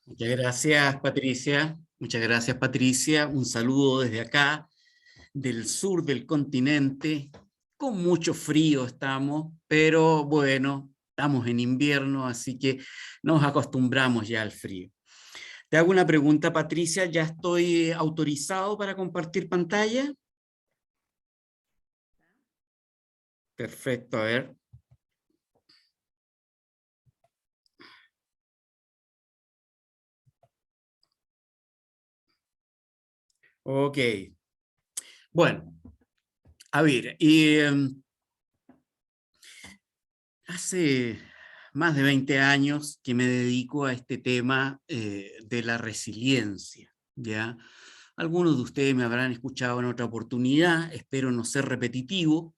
Muchas gracias, Patricia. Muchas gracias, Patricia. Un saludo desde acá, del sur del continente. Con mucho frío estamos, pero bueno, estamos en invierno, así que nos acostumbramos ya al frío. Te hago una pregunta, Patricia. ¿Ya estoy autorizado para compartir pantalla? Perfecto, a ver. Ok. Bueno, a ver, hace más de 20 años que me dedico a este tema de la resiliencia, ¿ya? Algunos de ustedes me habrán escuchado en otra oportunidad, espero no ser repetitivo,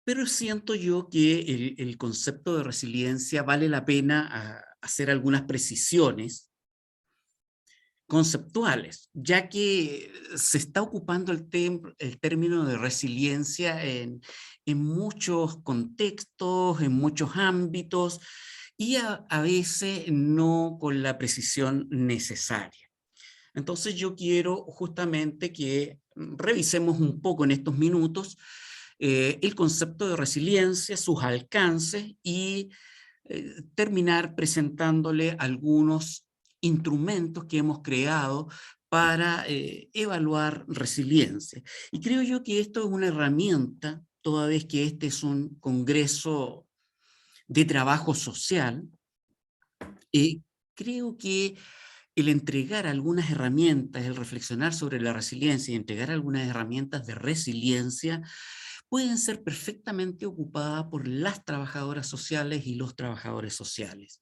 pero siento yo que el concepto de resiliencia vale la pena hacer algunas precisiones conceptuales, ya que se está ocupando el término de resiliencia en muchos contextos, en muchos ámbitos, y a veces no con la precisión necesaria. Entonces yo quiero justamente que revisemos un poco en estos minutos el concepto de resiliencia, sus alcances y terminar presentándole algunos instrumentos que hemos creado para evaluar resiliencia. Y creo yo que esto es una herramienta, toda vez que este es un congreso de trabajo social, creo que el entregar algunas herramientas, el reflexionar sobre la resiliencia y entregar algunas herramientas de resiliencia pueden ser perfectamente ocupadas por las trabajadoras sociales y los trabajadores sociales.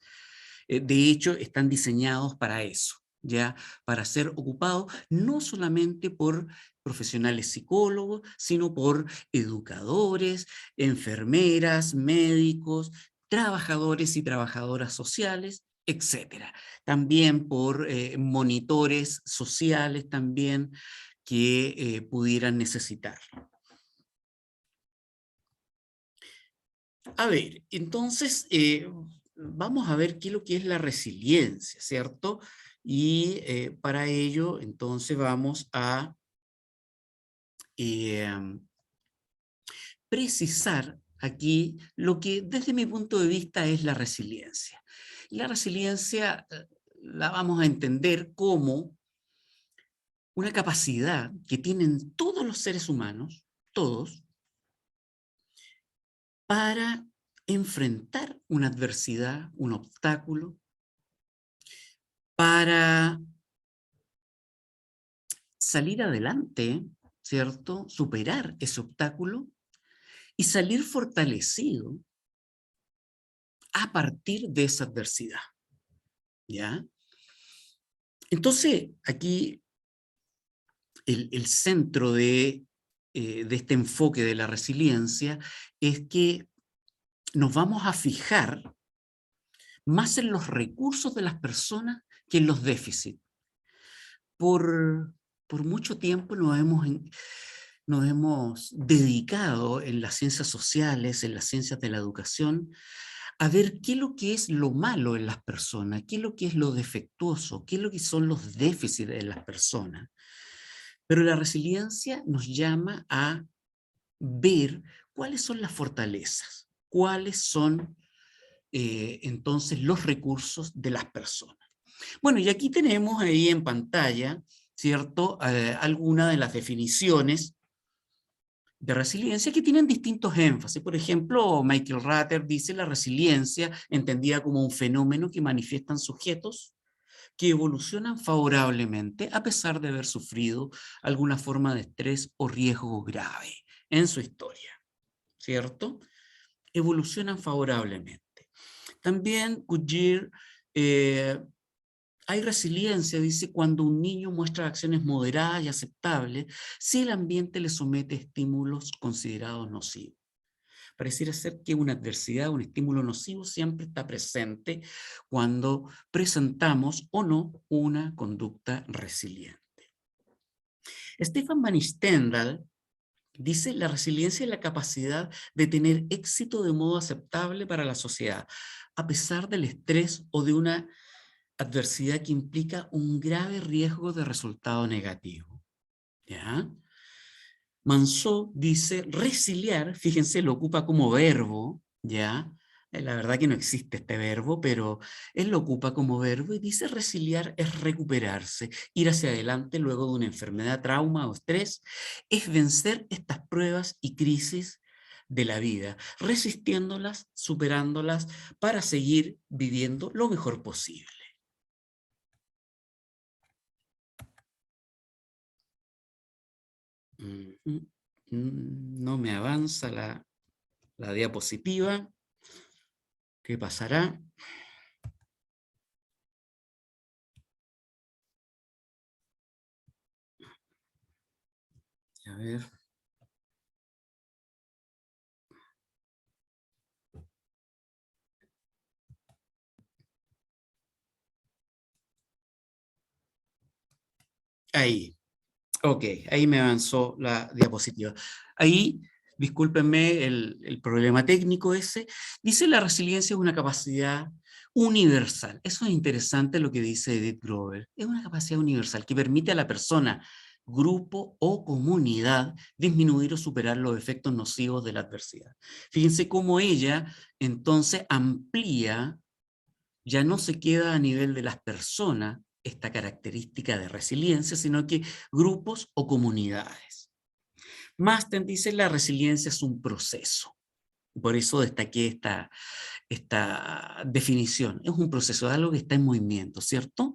De hecho, están diseñados para eso, ¿ya? Para ser ocupados no solamente por profesionales psicólogos, sino por educadores, enfermeras, médicos, trabajadores y trabajadoras sociales, etcétera. También por monitores sociales también que pudieran necesitar. A ver, entonces vamos a ver qué es lo que es la resiliencia, ¿cierto? Y para ello, entonces vamos a eh, precisar aquí lo que desde mi punto de vista es la resiliencia. La resiliencia la vamos a entender como una capacidad que tienen todos los seres humanos, todos, para enfrentar una adversidad, un obstáculo, para salir adelante, ¿cierto? Superar ese obstáculo y salir fortalecido a partir de esa adversidad, ¿ya? Entonces, aquí el centro de este enfoque de la resiliencia es que nos vamos a fijar más en los recursos de las personas que en los déficits. Por mucho tiempo nos hemos dedicado en las ciencias sociales, en las ciencias de la educación, a ver qué es lo que es lo malo en las personas, qué es lo que es lo defectuoso, qué es lo que son los déficits de las personas. Pero la resiliencia nos llama a ver cuáles son las fortalezas, cuáles son entonces los recursos de las personas. Bueno, y aquí tenemos ahí en pantalla, ¿cierto? Algunas de las definiciones de resiliencia que tienen distintos énfasis. Por ejemplo, Michael Ratter dice la resiliencia entendida como un fenómeno que manifiestan sujetos que evolucionan favorablemente a pesar de haber sufrido alguna forma de estrés o riesgo grave en su historia, ¿cierto? Evolucionan favorablemente. También Goodyear, hay resiliencia, dice, cuando un niño muestra acciones moderadas y aceptables si el ambiente le somete a estímulos considerados nocivos. Pareciera ser que una adversidad, un estímulo nocivo siempre está presente cuando presentamos o no una conducta resiliente. Stefan Van Stendhal dice, la resiliencia es la capacidad de tener éxito de modo aceptable para la sociedad. a pesar del estrés o de una adversidad que implica un grave riesgo de resultado negativo. ¿Ya? Manzó dice resiliar, fíjense, lo ocupa como verbo, ¿ya? La verdad que no existe este verbo, pero él lo ocupa como verbo y dice resiliar es recuperarse, ir hacia adelante luego de una enfermedad, trauma o estrés, es vencer estas pruebas y crisis de la vida, resistiéndolas, superándolas para seguir viviendo lo mejor posible. Ujú. No me avanza la diapositiva. ¿Qué pasará? A ver. Ahí. Ok, ahí me avanzó la diapositiva. Ahí, discúlpenme el problema técnico ese, dice la resiliencia es una capacidad universal. Eso es interesante lo que dice Edith Grover. Es una capacidad universal que permite a la persona, grupo o comunidad disminuir o superar los efectos nocivos de la adversidad. Fíjense cómo ella entonces amplía, ya no se queda a nivel de las personas esta característica de resiliencia, sino que grupos o comunidades. Masten dice la resiliencia es un proceso. Por eso destaqué esta definición. Es un proceso de algo que está en movimiento, ¿cierto?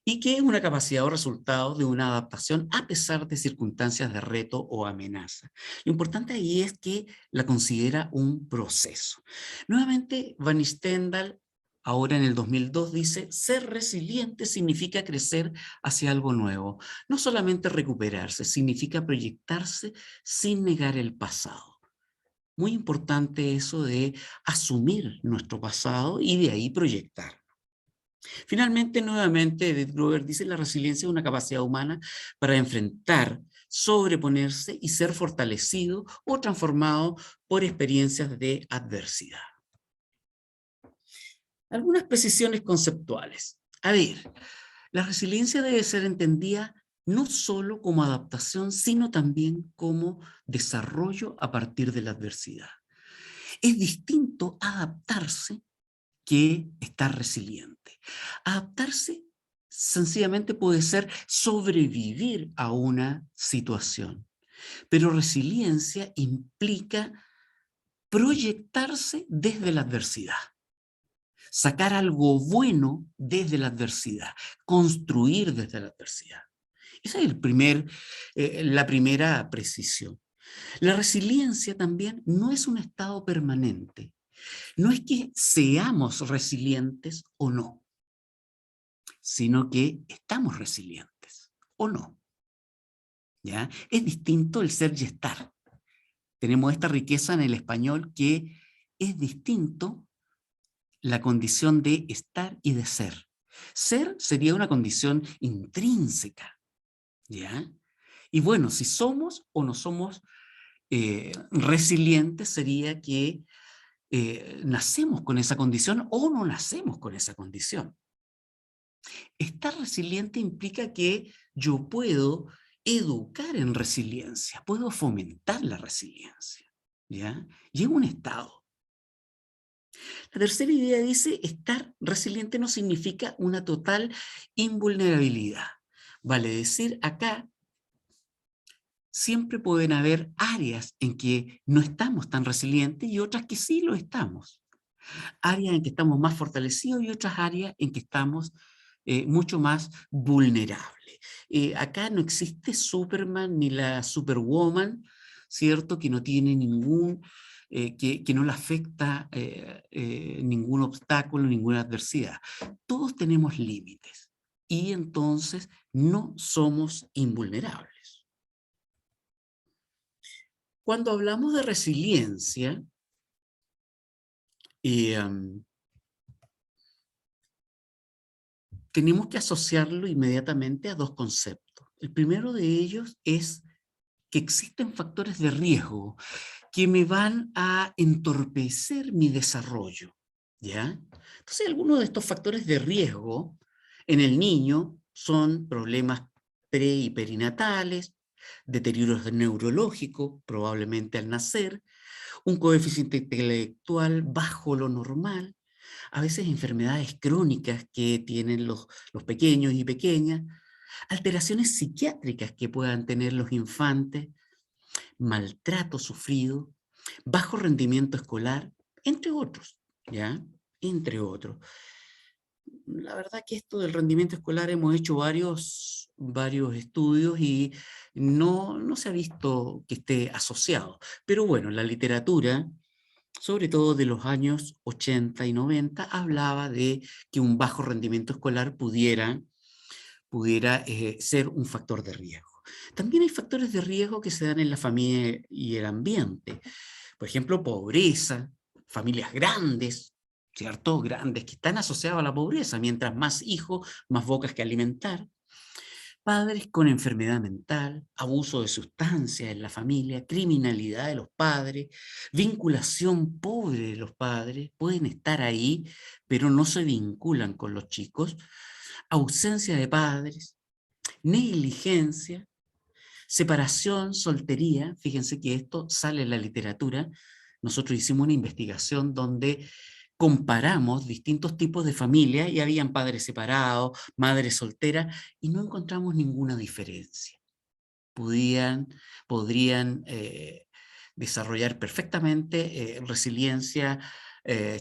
Y que es una capacidad o resultado de una adaptación a pesar de circunstancias de reto o amenaza. Lo importante ahí es que la considera un proceso. Nuevamente, Van Stendhal, ahora en el 2002, dice, ser resiliente significa crecer hacia algo nuevo. No solamente recuperarse, significa proyectarse sin negar el pasado. Muy importante eso de asumir nuestro pasado y de ahí proyectar. Finalmente, nuevamente, Edith Grover dice la resiliencia es una capacidad humana para enfrentar, sobreponerse y ser fortalecido o transformado por experiencias de adversidad. Algunas precisiones conceptuales. A ver, la resiliencia debe ser entendida no solo como adaptación, sino también como desarrollo a partir de la adversidad. Es distinto adaptarse que estar resiliente. Adaptarse sencillamente puede ser sobrevivir a una situación, pero resiliencia implica proyectarse desde la adversidad, sacar algo bueno desde la adversidad, construir desde la adversidad. Esa es la primera precisión. La resiliencia también no es un estado permanente. No es que seamos resilientes o no, sino que estamos resilientes o no. ¿Ya? Es distinto el ser y estar. Tenemos esta riqueza en el español que es distinto la condición de estar y de ser. Ser sería una condición intrínseca, ¿ya? Y bueno, si somos o no somos resilientes, sería que nacemos con esa condición o no nacemos con esa condición. Estar resiliente implica que yo puedo educar en resiliencia, puedo fomentar la resiliencia, ¿ya? Y es un estado. La tercera idea dice, estar resiliente no significa una total invulnerabilidad. Vale decir, acá siempre pueden haber áreas en que no estamos tan resilientes y otras que sí lo estamos. Áreas en que estamos más fortalecidos y otras áreas en que estamos mucho más vulnerables. Acá no existe Superman ni la Superwoman, ¿cierto? Que no tiene que no le afecta ningún obstáculo, ninguna adversidad. Todos tenemos límites y entonces no somos invulnerables. Cuando hablamos de resiliencia, eh, um, tenemos que asociarlo inmediatamente a dos conceptos. El primero de ellos es que existen factores de riesgo que me van a entorpecer mi desarrollo. ¿ya? Entonces, algunos de estos factores de riesgo en el niño son problemas pre y perinatales, deterioros neurológicos, probablemente al nacer, un coeficiente intelectual bajo lo normal, a veces enfermedades crónicas que tienen los pequeños y pequeñas, alteraciones psiquiátricas que puedan tener los infantes, maltrato sufrido, bajo rendimiento escolar, entre otros, ¿ya? Entre otros. La verdad que esto del rendimiento escolar hemos hecho varios estudios y no se ha visto que esté asociado. Pero bueno, la literatura, sobre todo de los años 80 y 90, hablaba de que un bajo rendimiento escolar pudiera ser un factor de riesgo. También hay factores de riesgo que se dan en la familia y el ambiente. Por ejemplo, pobreza, familias grandes, ¿cierto? Grandes, que están asociadas a la pobreza. Mientras más hijos, más bocas que alimentar. Padres con enfermedad mental, abuso de sustancias en la familia, criminalidad de los padres, vinculación pobre de los padres, pueden estar ahí, pero no se vinculan con los chicos. Ausencia de padres, negligencia, separación, soltería. Fíjense que esto sale en la literatura. Nosotros hicimos una investigación donde comparamos distintos tipos de familia y habían padres separados, madres solteras, y no encontramos ninguna diferencia. Podrían, podrían desarrollar perfectamente resiliencia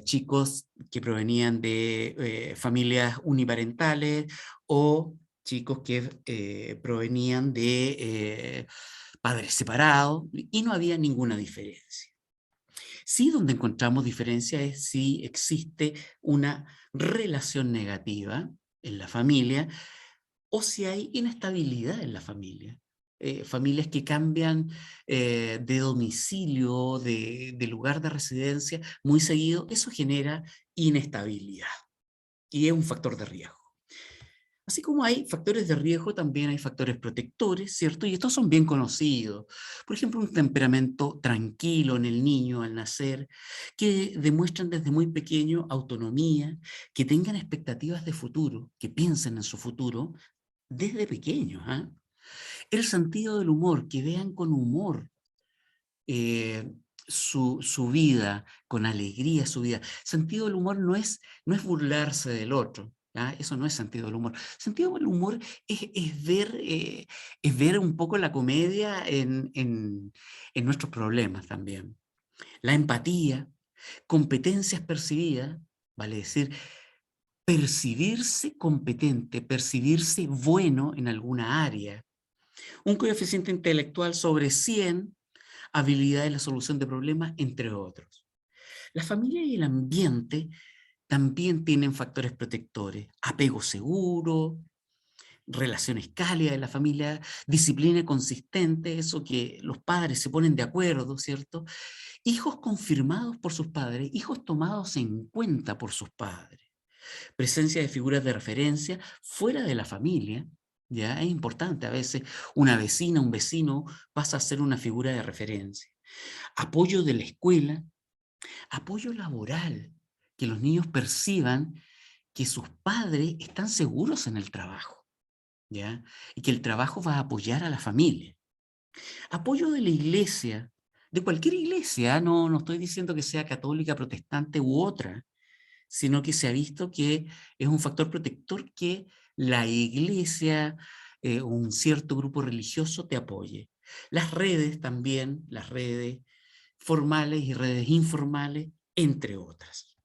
chicos que provenían de familias uniparentales o chicos que provenían de padres separados, y no había ninguna diferencia. Sí, donde encontramos diferencia es si existe una relación negativa en la familia o si hay inestabilidad en la familia. Familias que cambian de domicilio, de lugar de residencia muy seguido, eso genera inestabilidad y es un factor de riesgo. Así como hay factores de riesgo, también hay factores protectores, ¿cierto? Y estos son bien conocidos. Por ejemplo, un temperamento tranquilo en el niño al nacer, que demuestran desde muy pequeño autonomía, que tengan expectativas de futuro, que piensen en su futuro desde pequeños. ¿Ah? El sentido del humor, que vean con humor eh, su vida, con alegría su vida. Sentido del humor no es burlarse del otro. ¿Ah? Eso no es sentido del humor. Sentido del humor es ver un poco la comedia en nuestros problemas también. La empatía, competencias percibidas, vale decir, percibirse competente, percibirse bueno en alguna área. Un coeficiente intelectual sobre 100, habilidad en la solución de problemas, entre otros. La familia y el ambiente también tienen factores protectores, apego seguro, relaciones cálidas de la familia, disciplina consistente, eso que los padres se ponen de acuerdo, ¿cierto? Hijos confirmados por sus padres, hijos tomados en cuenta por sus padres, presencia de figuras de referencia fuera de la familia. Ya es importante, a veces una vecina, un vecino pasa a ser una figura de referencia. Apoyo de la escuela, apoyo laboral, que los niños perciban que sus padres están seguros en el trabajo, ¿ya? Y que el trabajo va a apoyar a la familia. Apoyo de la iglesia, de cualquier iglesia, no estoy diciendo que sea católica, protestante u otra, sino que se ha visto que es un factor protector que la iglesia o un cierto grupo religioso te apoye. Las redes también, las redes formales y redes informales, entre otras.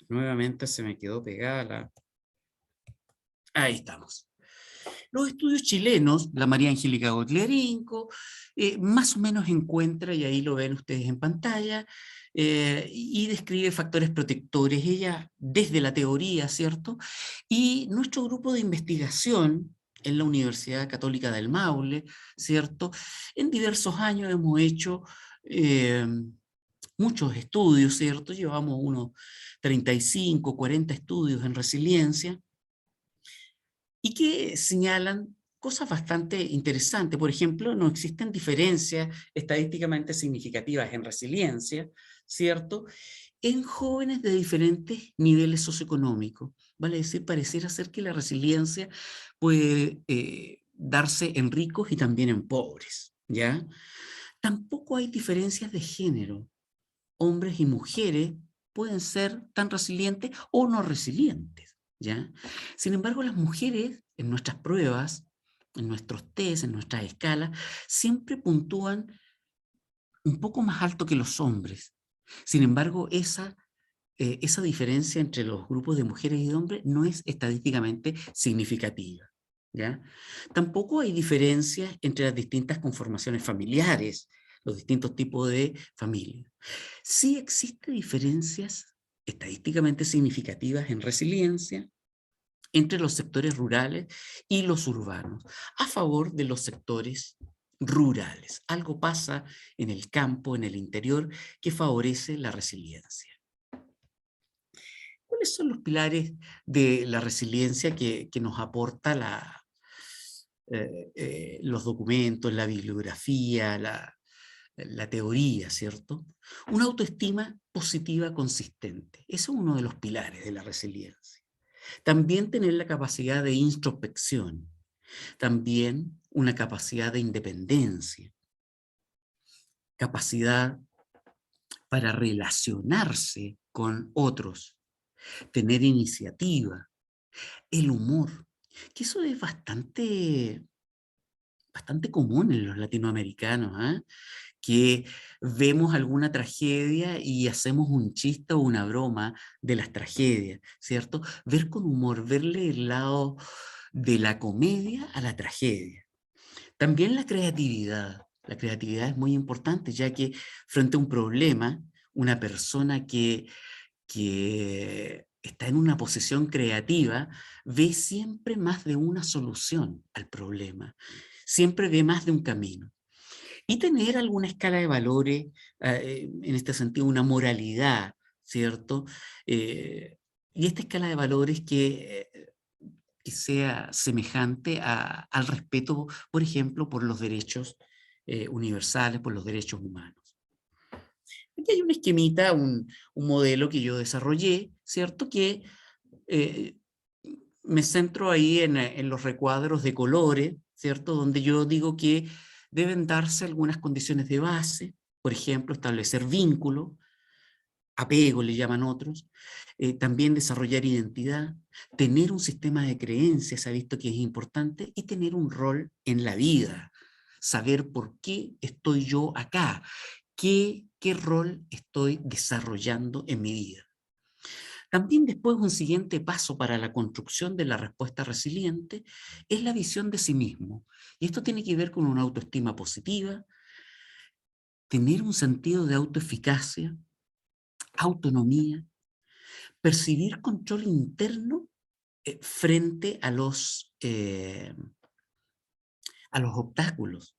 Nuevamente se me quedó pegada la... Ahí estamos. Los estudios chilenos, la María Angélica Gotlerinco, más o menos encuentra, y ahí lo ven ustedes en pantalla, y describe factores protectores, ella desde la teoría, ¿cierto? Y nuestro grupo de investigación en la Universidad Católica del Maule, ¿cierto? En diversos años hemos hecho muchos estudios, ¿cierto? Llevamos unos 35, 40 estudios en resiliencia, y que señalan cosas bastante interesantes. Por ejemplo, no existen diferencias estadísticamente significativas en resiliencia, ¿cierto? En jóvenes de diferentes niveles socioeconómicos. Vale decir, pareciera ser que la resiliencia puede darse en ricos y también en pobres, ¿ya? Tampoco hay diferencias de género. Hombres y mujeres pueden ser tan resilientes o no resilientes, ¿ya? Sin embargo, las mujeres en nuestras pruebas, en nuestros test, en nuestras escalas, siempre puntúan un poco más alto que los hombres. Sin embargo, esa diferencia entre los grupos de mujeres y de hombres no es estadísticamente significativa, ¿ya? Tampoco hay diferencias entre las distintas conformaciones familiares, los distintos tipos de familias. Sí existen diferencias estadísticamente significativas en resiliencia entre los sectores rurales y los urbanos, a favor de los sectores rurales. Algo pasa en el campo, en el interior, que favorece la resiliencia. ¿Cuáles son los pilares de la resiliencia que nos aporta los documentos, la bibliografía, la teoría, ¿cierto? Una autoestima positiva consistente. Ese es uno de los pilares de la resiliencia. También tener la capacidad de introspección. También una capacidad de independencia. Capacidad para relacionarse con otros. Tener iniciativa. El humor. Que eso es bastante común en los latinoamericanos, ¿eh? Que vemos alguna tragedia y hacemos un chiste o una broma de las tragedias, ¿cierto? Ver con humor, verle el lado de la comedia a la tragedia. También la creatividad. La creatividad es muy importante, ya que frente a un problema, una persona que está en una posición creativa ve siempre más de una solución al problema, siempre ve más de un camino. Y tener alguna escala de valores, en este sentido, una moralidad, ¿cierto? Y esta escala de valores que sea semejante al respeto, por ejemplo, por los derechos universales, por los derechos humanos. Aquí hay un esquemita, un modelo que yo desarrollé, ¿cierto? Que eh, me centro ahí en los recuadros de colores, ¿cierto? Donde yo digo que deben darse algunas condiciones de base, por ejemplo, establecer vínculo, apego le llaman otros, también desarrollar identidad, tener un sistema de creencias, ha visto que es importante, y tener un rol en la vida, saber por qué estoy yo acá, qué rol estoy desarrollando en mi vida. También después un siguiente paso para la construcción de la respuesta resiliente es la visión de sí mismo. Y esto tiene que ver con una autoestima positiva, tener un sentido de autoeficacia, autonomía, percibir control interno frente a los obstáculos.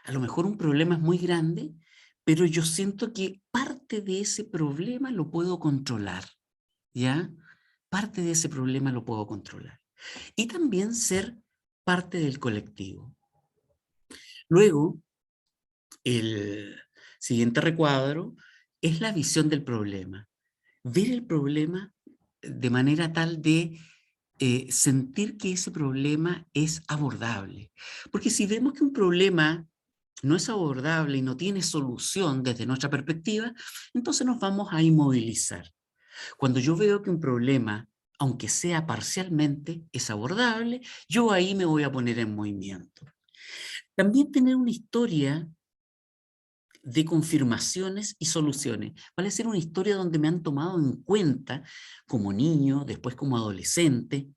A lo mejor un problema es muy grande, pero yo siento que parte de ese problema lo puedo controlar, ¿ya? Parte de ese problema lo puedo controlar. Y también ser parte del colectivo. Luego, el siguiente recuadro es la visión del problema. Ver el problema de manera tal de sentir que ese problema es abordable. Porque si vemos que un problema no es abordable y no tiene solución desde nuestra perspectiva, entonces nos vamos a inmovilizar. Cuando yo veo que un problema, aunque sea parcialmente, es abordable, yo ahí me voy a poner en movimiento. También tener una historia de confirmaciones y soluciones. Vale ser una historia donde me han tomado en cuenta como niño, después como adolescente,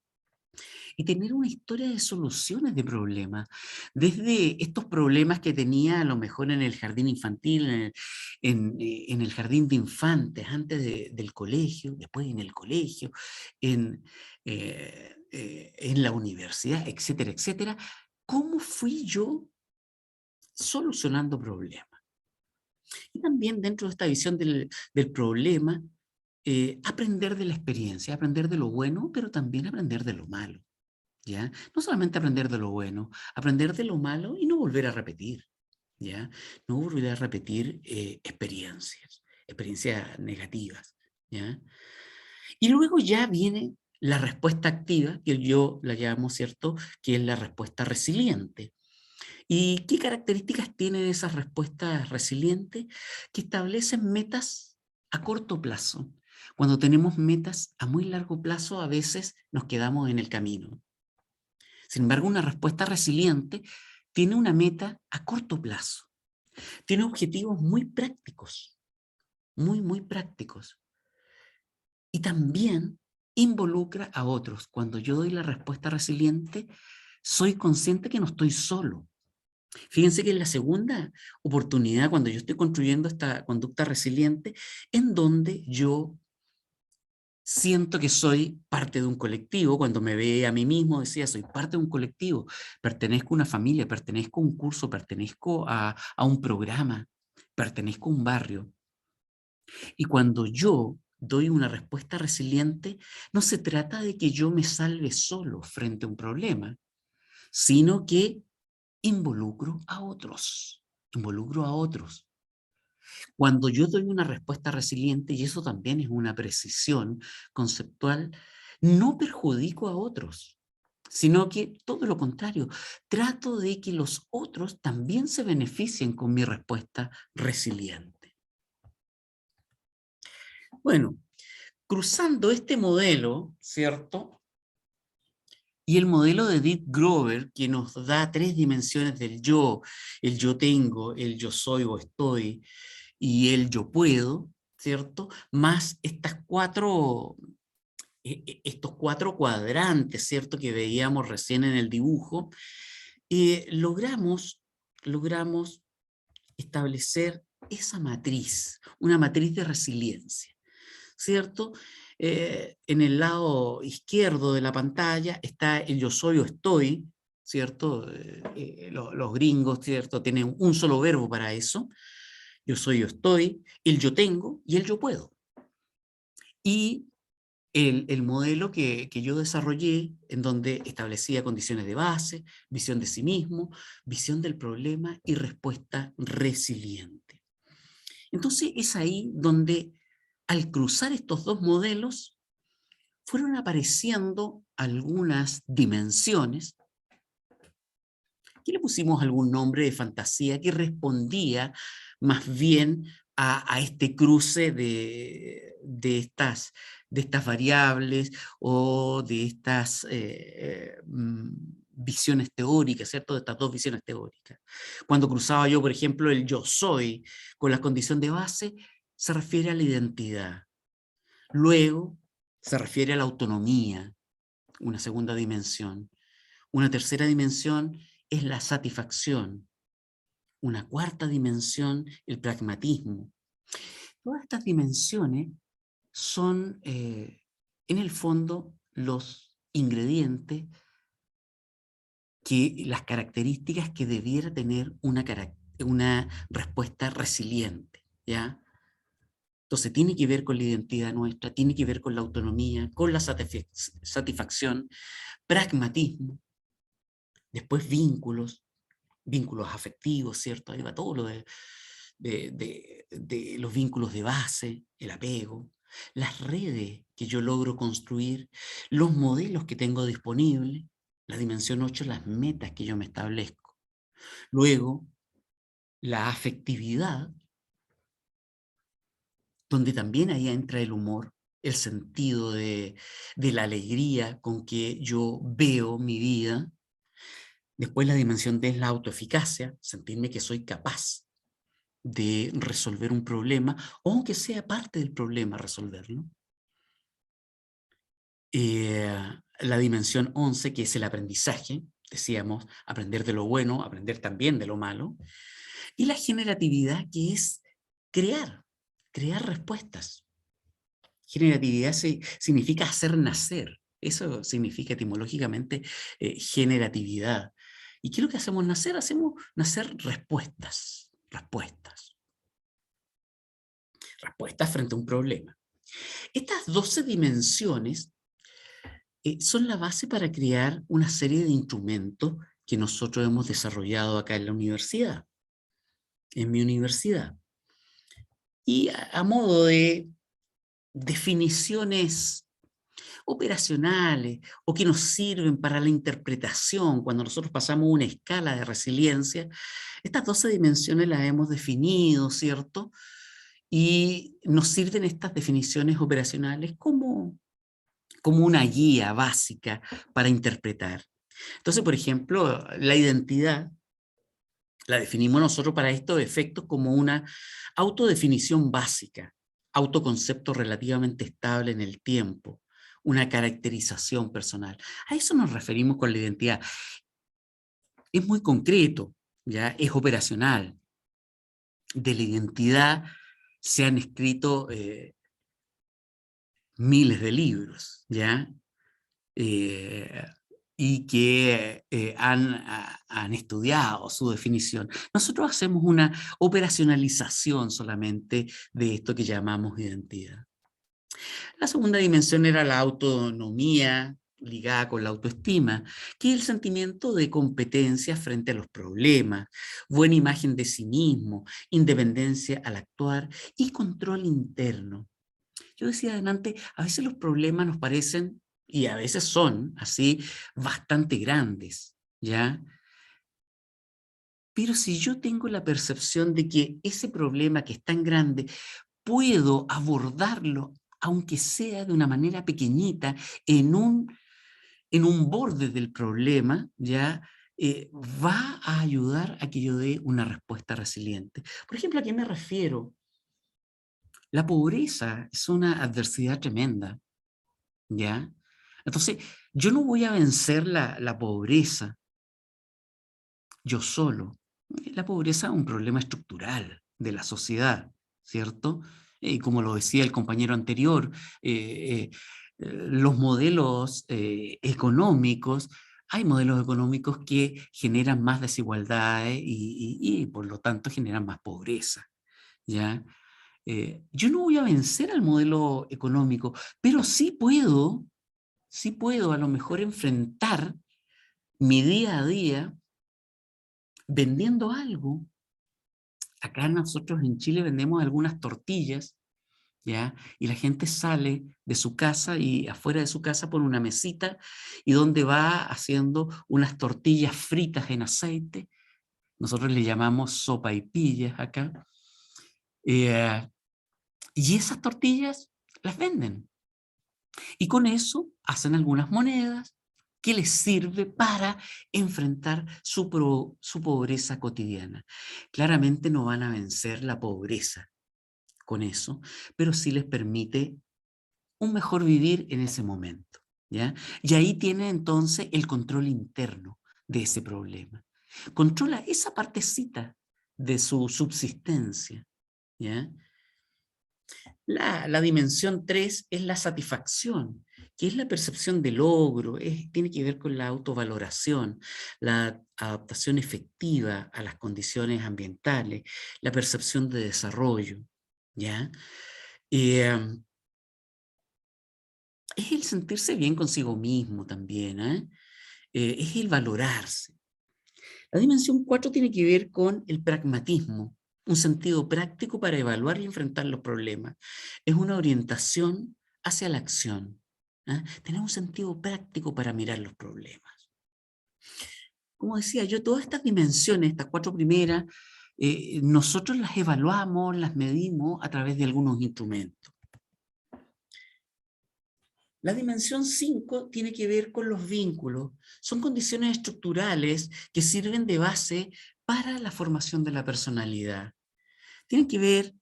y tener una historia de soluciones de problemas, desde estos problemas que tenía a lo mejor en el jardín infantil, en el jardín de infantes, antes del colegio, después en el colegio, en la universidad, etcétera, etcétera. ¿Cómo fui yo solucionando problemas? Y también dentro de esta visión del problema, aprender de la experiencia, aprender de lo bueno, pero también aprender de lo malo. ¿ya? No solamente aprender de lo bueno, aprender de lo malo y no volver a repetir, ¿ya? No volver a repetir experiencias negativas, ¿ya? Y luego ya viene la respuesta activa, que yo la llamo, ¿cierto?, que es la respuesta resiliente. ¿Y qué características tienen esas respuestas resilientes? Que establecen metas a corto plazo. Cuando tenemos metas a muy largo plazo, a veces nos quedamos en el camino. Sin embargo, una respuesta resiliente tiene una meta a corto plazo. Tiene objetivos muy prácticos, muy, muy prácticos. Y también involucra a otros. Cuando yo doy la respuesta resiliente, soy consciente que no estoy solo. Fíjense que es la segunda oportunidad cuando yo estoy construyendo esta conducta resiliente, en donde yo siento que soy parte de un colectivo. Cuando me ve a mí mismo, decía, soy parte de un colectivo, pertenezco a una familia, pertenezco a un curso, pertenezco a un programa, pertenezco a un barrio. Y cuando yo doy una respuesta resiliente, no se trata de que yo me salve solo frente a un problema, sino que involucro a otros, involucro a otros. Cuando yo doy una respuesta resiliente, y eso también es una precisión conceptual, no perjudico a otros, sino que todo lo contrario, trato de que los otros también se beneficien con mi respuesta resiliente. Bueno, cruzando este modelo, ¿cierto? Y el modelo de Dick Grover, que nos da 3 dimensiones del yo, el yo tengo, el yo soy o estoy, y el yo puedo, ¿cierto? Más estos 4 cuadrantes, ¿cierto? Que veíamos recién en el dibujo, logramos establecer esa matriz, una matriz de resiliencia, ¿cierto? En el lado izquierdo de la pantalla está el yo soy o estoy, ¿cierto? Los gringos, ¿cierto? Tienen un solo verbo para eso. Yo soy, yo estoy, el yo tengo y el yo puedo. Y el modelo que yo desarrollé, en donde establecía condiciones de base, visión de sí mismo, visión del problema y respuesta resiliente. Entonces es ahí donde, al cruzar estos 2 modelos, fueron apareciendo algunas dimensiones que le pusimos algún nombre de fantasía que respondía más bien a este cruce de estas variables o de estas visiones teóricas, ¿cierto? De estas 2 visiones teóricas. Cuando cruzaba yo, por ejemplo, el yo soy con la condición de base, se refiere a la identidad. Luego se refiere a la autonomía, una segunda dimensión. Una tercera dimensión es la satisfacción. Una cuarta dimensión, el pragmatismo. Todas estas dimensiones son, en el fondo, los ingredientes, las características que debiera tener una respuesta resiliente, ¿ya? Entonces tiene que ver con la identidad nuestra, tiene que ver con la autonomía, con la satisfacción, pragmatismo, después vínculos afectivos, ¿cierto? Ahí va todo lo de los vínculos de base, el apego, las redes que yo logro construir, los modelos que tengo disponibles, la dimensión 8, las metas que yo me establezco. Luego, la afectividad, donde también ahí entra el humor, el sentido de la alegría con que yo veo mi vida. Después la dimensión D es la autoeficacia, sentirme que soy capaz de resolver un problema, o aunque sea parte del problema, resolverlo. La dimensión 11, que es el aprendizaje, decíamos, aprender de lo bueno, aprender también de lo malo. Y la generatividad, que es crear respuestas. Generatividad significa hacer nacer. Eso significa etimológicamente generatividad. ¿Y qué es lo que hacemos nacer? Hacemos nacer respuestas frente a un problema. Estas 12 dimensiones son la base para crear una serie de instrumentos que nosotros hemos desarrollado acá en la universidad, en mi universidad. Y a modo de definiciones operacionales o que nos sirven para la interpretación, cuando nosotros pasamos una escala de resiliencia, estas 12 dimensiones las hemos definido, ¿cierto? Y nos sirven estas definiciones operacionales como una guía básica para interpretar. Entonces, por ejemplo, la identidad la definimos nosotros para estos efectos como una autodefinición básica, autoconcepto relativamente estable en el tiempo, una caracterización personal. A eso nos referimos con la identidad. Es muy concreto, ¿ya? Es operacional. De la identidad se han escrito miles de libros, ¿ya? Eh, y que han estudiado su definición. Nosotros hacemos una operacionalización solamente de esto que llamamos identidad. La segunda dimensión era la autonomía, ligada con la autoestima, que es el sentimiento de competencia frente a los problemas, buena imagen de sí mismo, independencia al actuar y control interno. Yo decía adelante, a veces los problemas nos parecen, y a veces son así, bastante grandes, ¿ya? Pero si yo tengo la percepción de que ese problema que es tan grande, puedo abordarlo, aunque sea de una manera pequeñita, en un borde del problema, ¿ya? Va a ayudar a que yo dé una respuesta resiliente. Por ejemplo, ¿a qué me refiero? La pobreza es una adversidad tremenda, ¿ya? Entonces, yo no voy a vencer la pobreza yo solo. La pobreza es un problema estructural de la sociedad, ¿cierto? Y como lo decía el compañero anterior, los modelos económicos, hay modelos económicos que generan más desigualdades y por lo tanto generan más pobreza, ¿ya? Yo no voy a vencer al modelo económico, pero sí puedo a lo mejor enfrentar mi día a día vendiendo algo. Acá nosotros en Chile vendemos algunas tortillas, ¿ya? Y la gente sale de su casa y afuera de su casa pone una mesita y donde va haciendo unas tortillas fritas en aceite. Nosotros le llamamos sopaipillas acá. Eh, y esas tortillas las venden. Y con eso hacen algunas monedas que les sirve para enfrentar su pobreza cotidiana. Claramente no van a vencer la pobreza con eso, pero sí les permite un mejor vivir en ese momento, ¿ya? Y ahí tiene entonces el control interno de ese problema. Controla esa partecita de su subsistencia, ¿ya? La dimensión 3 es la satisfacción, que es la percepción de logro, tiene que ver con la autovaloración, la adaptación efectiva a las condiciones ambientales, la percepción de desarrollo, ¿ya? Eh, es el sentirse bien consigo mismo también, ¿eh? Es el valorarse. La dimensión 4 tiene que ver con el pragmatismo, un sentido práctico para evaluar y enfrentar los problemas. Es una orientación hacia la acción. ¿Ah? Tener un sentido práctico para mirar los problemas. Como decía yo, todas estas dimensiones, estas cuatro primeras, nosotros las evaluamos, las medimos a través de algunos instrumentos. La dimensión 5 tiene que ver con los vínculos. Son condiciones estructurales que sirven de base para la formación de la personalidad. Tienen que ver,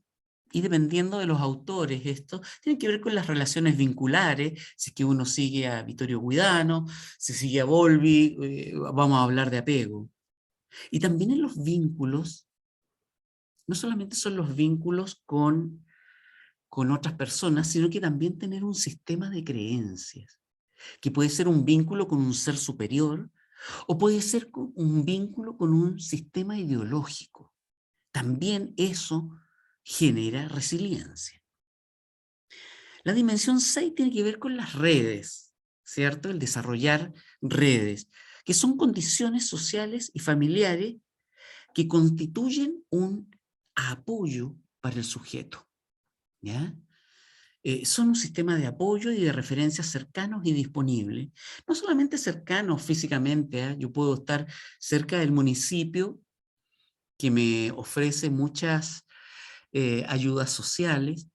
y dependiendo de los autores esto, tienen que ver con las relaciones vinculares, si es que uno sigue a Vittorio Guidano, si sigue a Bowlby, vamos a hablar de apego. Y también en los vínculos, no solamente son los vínculos con otras personas, sino que también tener un sistema de creencias, que puede ser un vínculo con un ser superior o puede ser un vínculo con un sistema ideológico. También eso genera resiliencia. La dimensión 6 tiene que ver con las redes. ¿cierto? El desarrollar redes, que son condiciones sociales y familiares que constituyen un apoyo para el sujeto, ¿ya? Son un sistema de apoyo y de referencia cercanos y disponibles. No solamente cercanos físicamente, ¿eh? Yo puedo estar cerca del municipio que me ofrece muchas ayudas sociales,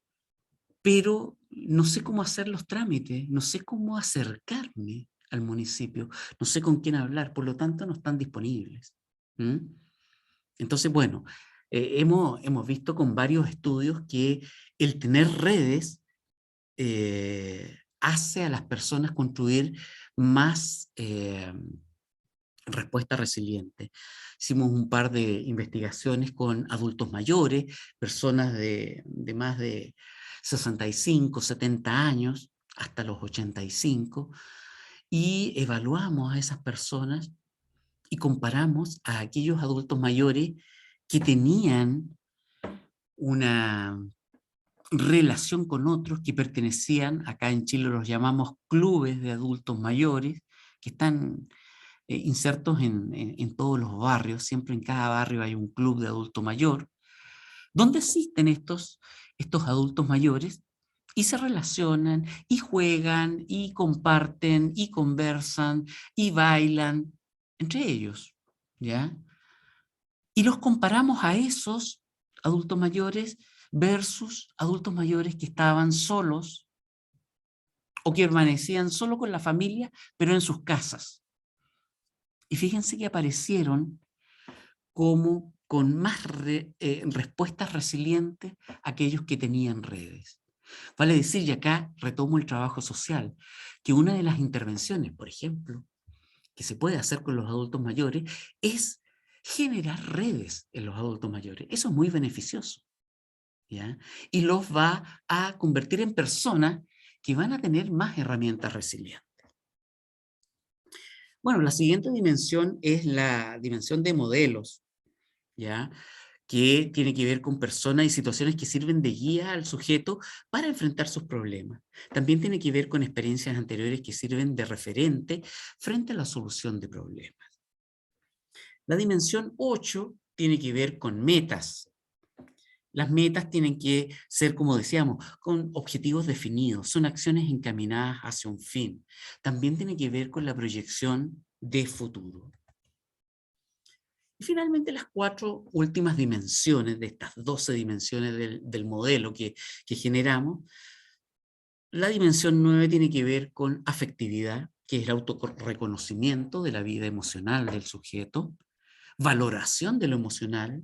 pero no sé cómo hacer los trámites, no sé cómo acercarme al municipio, no sé con quién hablar, por lo tanto no están disponibles. ¿Mm? Entonces, bueno, hemos visto con varios estudios que el tener redes hace a las personas construir más respuesta resiliente. Hicimos un par de investigaciones con adultos mayores, personas de más de 65, 70 años, hasta los 85, y evaluamos a esas personas y comparamos a aquellos adultos mayores que tenían una relación con otros que pertenecían, acá en Chile los llamamos clubes de adultos mayores, que están insertos en todos los barrios, siempre en cada barrio hay un club de adulto mayor, donde existen estos adultos mayores y se relacionan y juegan y comparten y conversan y bailan entre ellos, ¿ya? Y los comparamos a esos adultos mayores versus adultos mayores que estaban solos o que permanecían solo con la familia, pero en sus casas. Y fíjense que aparecieron como con más respuestas resilientes aquellos que tenían redes. Vale decir, y acá retomo el trabajo social, que una de las intervenciones, por ejemplo, que se puede hacer con los adultos mayores es generar redes en los adultos mayores. Eso es muy beneficioso, ¿ya? Y los va a convertir en personas que van a tener más herramientas resilientes. Bueno, la siguiente dimensión es la dimensión de modelos, ¿ya? Que tiene que ver con personas y situaciones que sirven de guía al sujeto para enfrentar sus problemas. También tiene que ver con experiencias anteriores que sirven de referente frente a la solución de problemas. La dimensión 8 tiene que ver con metas. Las metas tienen que ser, como decíamos, con objetivos definidos, son acciones encaminadas hacia un fin. También tiene que ver con la proyección de futuro. Y finalmente las 4 últimas dimensiones de estas 12 dimensiones del modelo que generamos. La dimensión 9 tiene que ver con afectividad, que es el autorreconocimiento de la vida emocional del sujeto, valoración de lo emocional,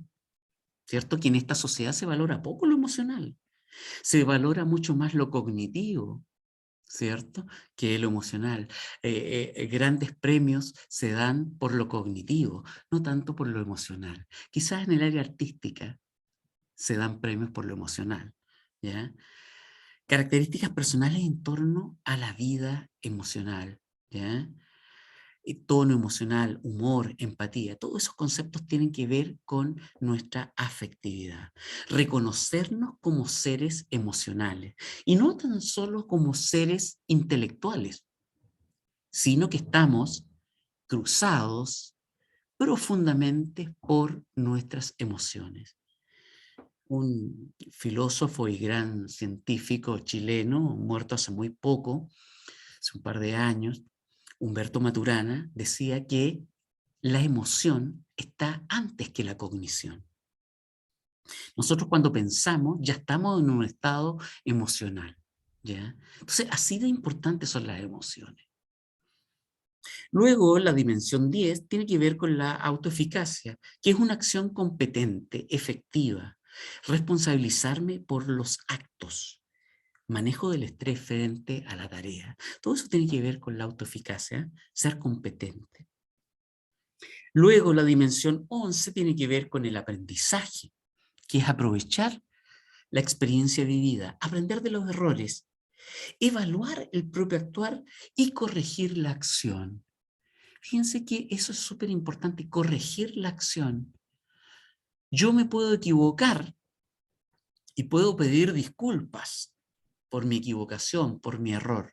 ¿cierto? Que en esta sociedad se valora poco lo emocional, se valora mucho más lo cognitivo, ¿cierto? Que lo emocional. Grandes premios se dan por lo cognitivo, no tanto por lo emocional. Quizás en el área artística se dan premios por lo emocional, ¿ya? Características personales en torno a la vida emocional, ¿ya? Tono emocional, humor, empatía, todos esos conceptos tienen que ver con nuestra afectividad. Reconocernos como seres emocionales y no tan solo como seres intelectuales, sino que estamos cruzados profundamente por nuestras emociones. Un filósofo y gran científico chileno, muerto hace muy poco, hace un par de años, Humberto Maturana, decía que la emoción está antes que la cognición. Nosotros cuando pensamos ya estamos en un estado emocional, ¿ya? Entonces, así de importantes son las emociones. Luego, la dimensión 10 tiene que ver con la autoeficacia, que es una acción competente, efectiva, responsabilizarme por los actos, manejo del estrés frente a la tarea. Todo eso tiene que ver con la autoeficacia, ser competente. Luego, la dimensión 11 tiene que ver con el aprendizaje, que es aprovechar la experiencia vivida, aprender de los errores, evaluar el propio actuar y corregir la acción. Fíjense que eso es súper importante, corregir la acción. Yo me puedo equivocar y puedo pedir disculpas por mi equivocación, por mi error,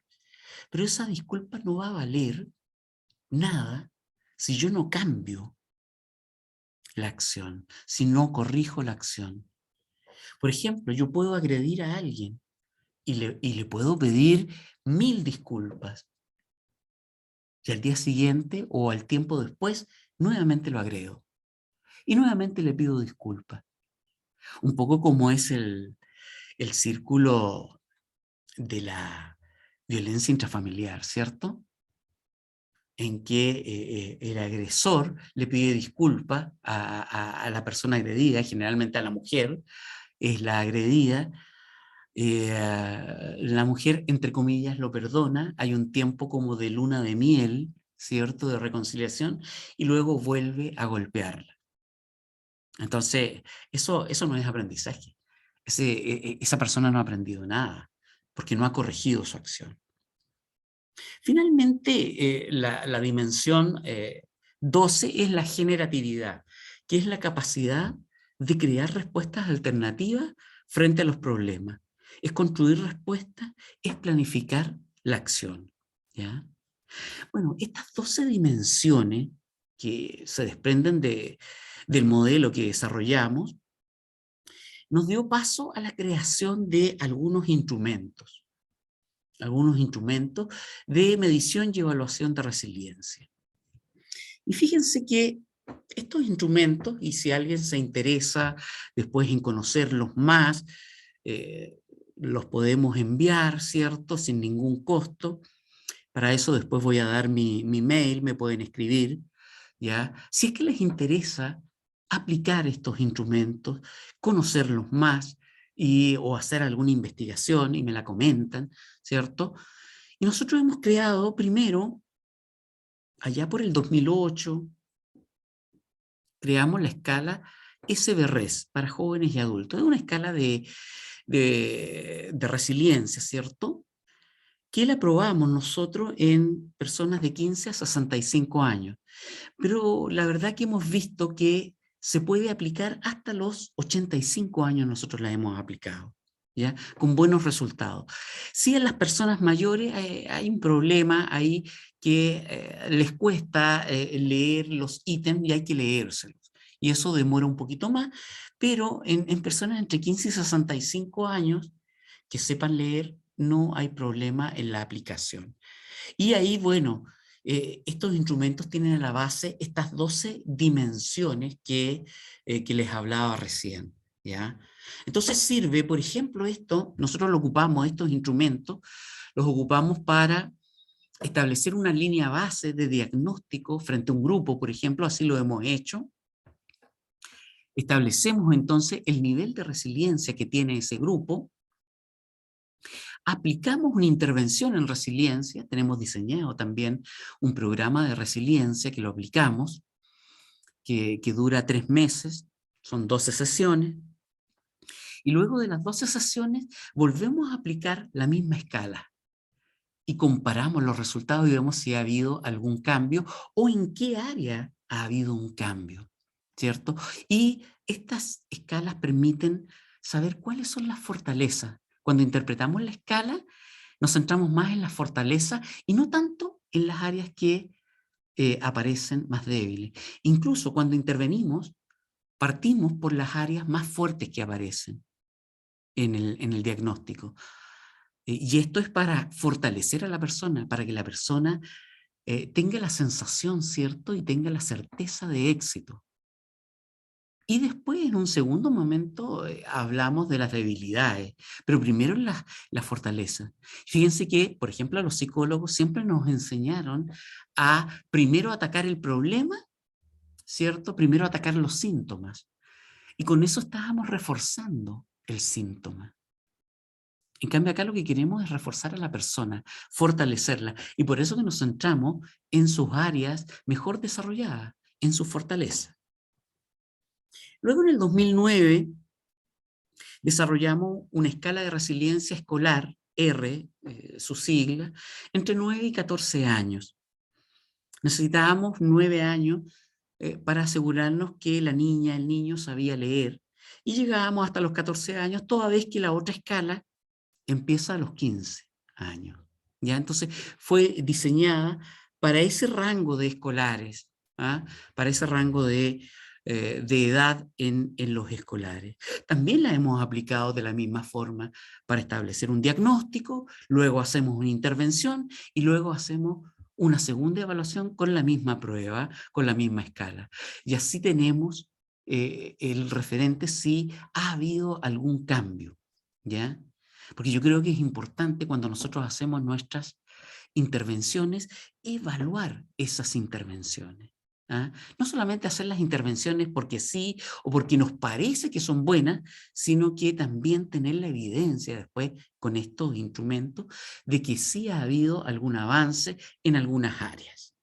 Pero esa disculpa no va a valer nada si yo no cambio la acción, si no corrijo la acción. Por ejemplo, yo puedo agredir a alguien y le puedo pedir 1000 disculpas. Y al día siguiente o al tiempo después, nuevamente lo agredo. Y nuevamente le pido disculpas. Un poco como es el círculo de la violencia intrafamiliar, ¿cierto? En que el agresor le pide disculpas a la persona agredida, generalmente a la mujer, es la agredida. La mujer, entre comillas, lo perdona, hay un tiempo como de luna de miel, ¿cierto?, de reconciliación, y luego vuelve a golpearla. Entonces, eso no es aprendizaje. Esa persona no ha aprendido nada, porque no ha corregido su acción. Finalmente, la dimensión 12 es la generatividad, que es la capacidad de crear respuestas alternativas frente a los problemas. Es construir respuestas, es planificar la acción. ¿Ya? Bueno, estas 12 dimensiones que se desprenden del modelo que desarrollamos, nos dio paso a la creación de algunos instrumentos de medición y evaluación de resiliencia. Y fíjense que estos instrumentos, y si alguien se interesa después en conocerlos más, eh, los podemos enviar, ¿cierto?, sin ningún costo. Para eso después voy a dar mi mail, me pueden escribir, ¿ya? Si es que les interesa aplicar estos instrumentos, conocerlos más, o hacer alguna investigación y me la comentan, ¿cierto? Y nosotros hemos creado primero, allá por el 2008, creamos la escala SBRES para jóvenes y adultos. Es una escala de resiliencia, ¿cierto?, que la probamos nosotros en personas de 15 a 65 años. Pero la verdad que hemos visto que se puede aplicar hasta los 85 años, nosotros la hemos aplicado, ¿ya? Con buenos resultados. Sí, en las personas mayores hay un problema ahí que les cuesta leer los ítems y hay que leérselos. Y eso demora un poquito más, pero en personas entre 15 y 65 años que sepan leer, no hay problema en la aplicación. Y ahí, bueno, estos instrumentos tienen a la base estas 12 dimensiones que les hablaba recién, ¿ya? Entonces sirve, por ejemplo, nosotros lo ocupamos, estos instrumentos, los ocupamos para establecer una línea base de diagnóstico frente a un grupo, por ejemplo, así lo hemos hecho. Establecemos entonces el nivel de resiliencia que tiene ese grupo, aplicamos una intervención en resiliencia, tenemos diseñado también un programa de resiliencia que lo aplicamos, que dura 3 meses, son 12 sesiones, y luego de las 12 sesiones volvemos a aplicar la misma escala y comparamos los resultados y vemos si ha habido algún cambio o en qué área ha habido un cambio, ¿cierto? Y estas escalas permiten saber cuáles son las fortalezas. Cuando interpretamos la escala, nos centramos más en las fortalezas y no tanto en las áreas que aparecen más débiles. Incluso cuando intervenimos, partimos por las áreas más fuertes que aparecen en el diagnóstico. Y esto es para fortalecer a la persona, para que la persona tenga la sensación, ¿cierto? Y tenga la certeza de éxito. Y después, en un segundo momento, hablamos de las debilidades, pero primero las fortalezas. Fíjense que, por ejemplo, a los psicólogos siempre nos enseñaron a primero atacar el problema, ¿cierto? Primero atacar los síntomas. Y con eso estábamos reforzando el síntoma. En cambio, acá lo que queremos es reforzar a la persona, fortalecerla. Y por eso que nos centramos en sus áreas mejor desarrolladas, en su fortaleza. Luego, en el 2009, desarrollamos una escala de resiliencia escolar, R, su sigla, entre 9 y 14 años. Necesitábamos 9 años para asegurarnos que la niña, el niño sabía leer. Y llegábamos hasta los 14 años, toda vez que la otra escala empieza a los 15 años. ¿ya? Entonces fue diseñada para ese rango de escolares, ¿ah? Para ese rango de edad en los escolares. También la hemos aplicado de la misma forma para establecer un diagnóstico, luego hacemos una intervención y luego hacemos una segunda evaluación con la misma prueba, con la misma escala. Y así tenemos el referente si ha habido algún cambio, ¿ya? Porque yo creo que es importante cuando nosotros hacemos nuestras intervenciones, evaluar esas intervenciones. ¿Ah? No solamente hacer las intervenciones porque sí o porque nos parece que son buenas, sino que también tener la evidencia después con estos instrumentos de que sí ha habido algún avance en algunas áreas.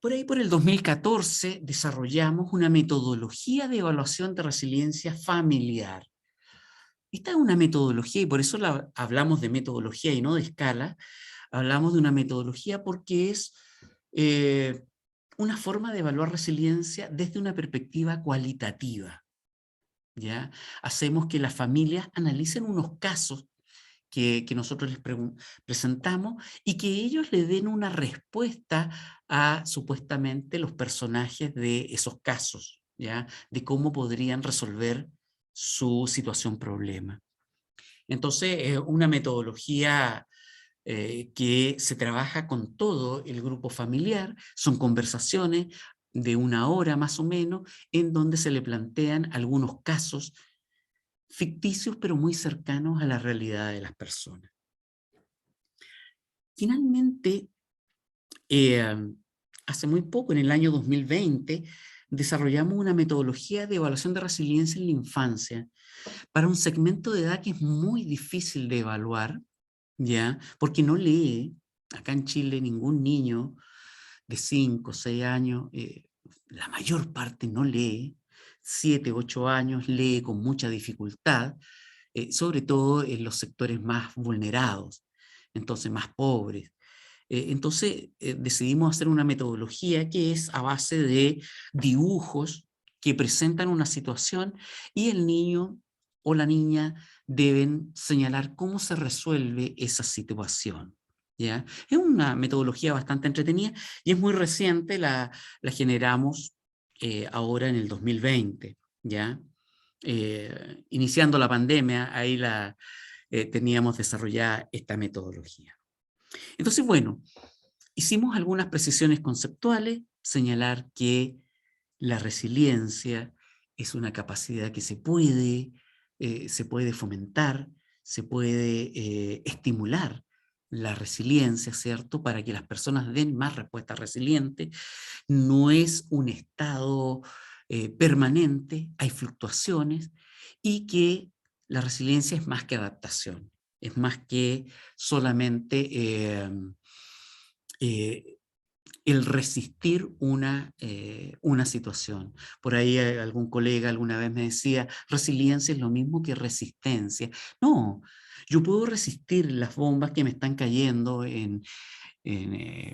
Por ahí, por el 2014, desarrollamos una metodología de evaluación de resiliencia familiar. Esta es una metodología, y por eso hablamos de metodología y no de escala. Hablamos de una metodología porque es eh, una forma de evaluar resiliencia desde una perspectiva cualitativa, ¿ya? Hacemos que las familias analicen unos casos que nosotros les presentamos y que ellos le den una respuesta a supuestamente los personajes de esos casos, ¿ya? De cómo podrían resolver su situación problema. Entonces, es una metodología que se trabaja con todo el grupo familiar, son conversaciones de 1 hora más o menos, en donde se le plantean algunos casos ficticios, pero muy cercanos a la realidad de las personas. Finalmente, eh, hace muy poco, en el año 2020, desarrollamos una metodología de evaluación de resiliencia en la infancia para un segmento de edad que es muy difícil de evaluar, ¿ya? Porque no lee. Acá en Chile ningún niño de 5 o 6 años, la mayor parte no lee, 7, 8 años lee con mucha dificultad, sobre todo en los sectores más vulnerados, entonces más pobres. Entonces decidimos hacer una metodología que es a base de dibujos que presentan una situación y el niño o la niña deben señalar cómo se resuelve esa situación. ¿Ya? Es una metodología bastante entretenida y es muy reciente, la generamos ahora en el 2020, ¿ya? Iniciando la pandemia, ahí teníamos desarrollada esta metodología. Entonces, bueno, hicimos algunas precisiones conceptuales, señalar que la resiliencia es una capacidad que se puede fomentar, se puede estimular la resiliencia, ¿cierto? Para que las personas den más respuesta resiliente. No es un estado permanente, hay fluctuaciones y que la resiliencia es más que adaptación, es más que solamente eh, el resistir una situación. Por ahí algún colega alguna vez me decía, resiliencia es lo mismo que resistencia. No, yo puedo resistir las bombas que me están cayendo en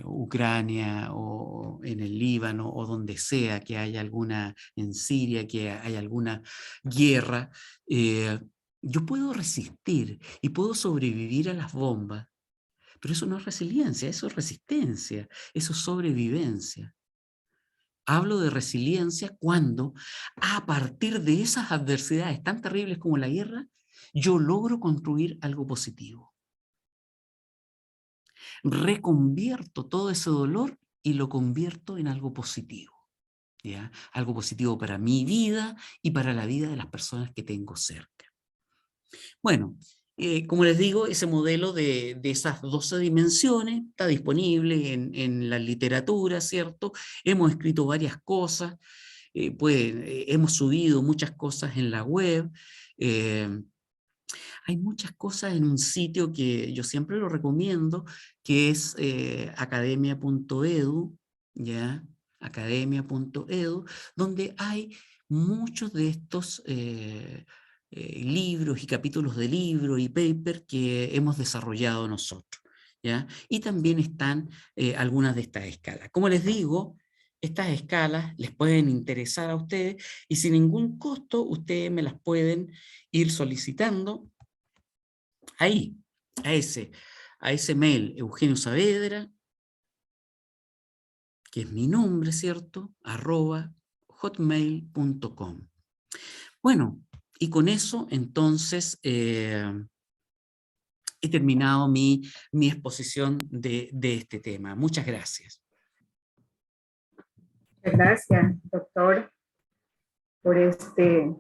Ucrania o en el Líbano o donde sea que haya alguna, en Siria, que haya alguna guerra. eh, yo puedo resistir y puedo sobrevivir a las bombas, pero eso no es resiliencia, eso es resistencia, eso es sobrevivencia. Hablo de resiliencia cuando, a partir de esas adversidades tan terribles como la guerra, yo logro construir algo positivo. Reconvierto todo ese dolor y lo convierto en algo positivo, ¿ya? Algo positivo para mi vida y para la vida de las personas que tengo cerca. Bueno, como les digo, ese modelo de esas 12 dimensiones está disponible en la literatura, ¿cierto? Hemos escrito varias cosas, hemos subido muchas cosas en la web. eh, Hay muchas cosas en un sitio que yo siempre lo recomiendo, que es academia.edu, ¿ya? Academia.edu, donde hay muchos de estos libros y capítulos de libro y paper que hemos desarrollado nosotros, ¿ya? Y también están algunas de estas escalas. Como les digo, estas escalas les pueden interesar a ustedes y sin ningún costo ustedes me las pueden ir solicitando ahí. a ese mail, Eugenio Saavedra, que es mi nombre, ¿cierto? @hotmail.com. Bueno, y con eso entonces he terminado mi exposición de este tema. Muchas gracias. Muchas gracias, doctor, por este